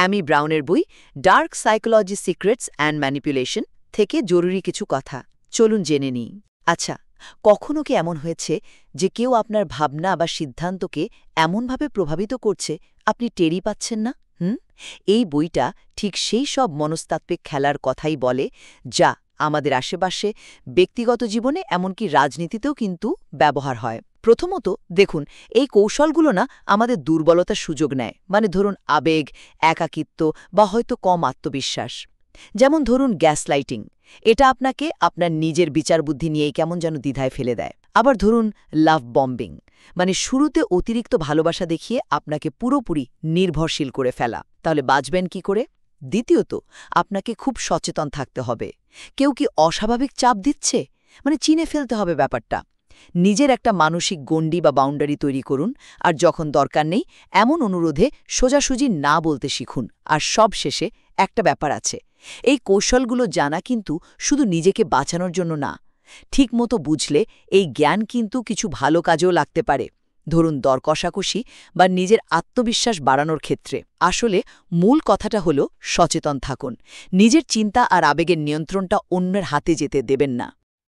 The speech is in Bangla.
অ্যামি ব্রাউনের বই dark psychology secrets and manipulation থেকে জরুরি কিছু কথা চলুন জেনে নিই। আচ্ছা, কখনো কি এমন হয়েছে যে কেউ আপনার ভাবনা বা সিদ্ধান্তকে এমনভাবে প্রভাবিত করছে আপনি টেরই পাচ্ছেন না? এই বইটা ঠিক সেই সব মনস্তাত্ত্বিক খেলার কথাই বলে যা আমাদের আশেপাশে, ব্যক্তিগত জীবনে, এমনকি রাজনীতিতেও কিন্তু ব্যবহার হয়। প্রথমত দেখুন, এই কৌশলগুলো না আমাদের দুর্বলতার সুযোগ নেয়। মানে ধরুন আবেগ, একাকিত্ব বা হয়তো কম আত্মবিশ্বাস। যেমন ধরুন গ্যাসলাইটিং, এটা আপনাকে আপনার নিজের বিচারবুদ্ধি নিয়েই কেমন যেন দ্বিধায় ফেলে দেয়। আবার ধরুন লাভ বম্বিং, মানে শুরুতে অতিরিক্ত ভালোবাসা দেখিয়ে আপনাকে পুরোপুরি নির্ভরশীল করে ফেলা। তাহলে বাঁচবেন কি করে? দ্বিতীয়ত, আপনাকে খুব সচেতন থাকতে হবে। কেউ কি অস্বাভাবিক চাপ দিচ্ছে? মানে চিনে ফেলতে হবে ব্যাপারটা। নিজের একটা মানসিক গণ্ডি বা বাউন্ডারি তৈরি করুন, আর যখন দরকার নেই এমন অনুরোধে সোজাসুজি না বলতে শিখুন। আর সব শেষে একটা ব্যাপার আছে, এই কৌশলগুলো জানা কিন্তু শুধু নিজেকে বাঁচানোর জন্য না, ঠিকমতো বুঝলে এই জ্ঞান কিন্তু কিছু ভালো কাজেও লাগতে পারে। ধরুন দর কষাকষি বা নিজের আত্মবিশ্বাস বাড়ানোর ক্ষেত্রে। আসলে মূল কথাটা হলো সচেতন থাকুন, নিজের চিন্তা আর আবেগের নিয়ন্ত্রণটা অন্যের হাতে যেতে দেবেন না।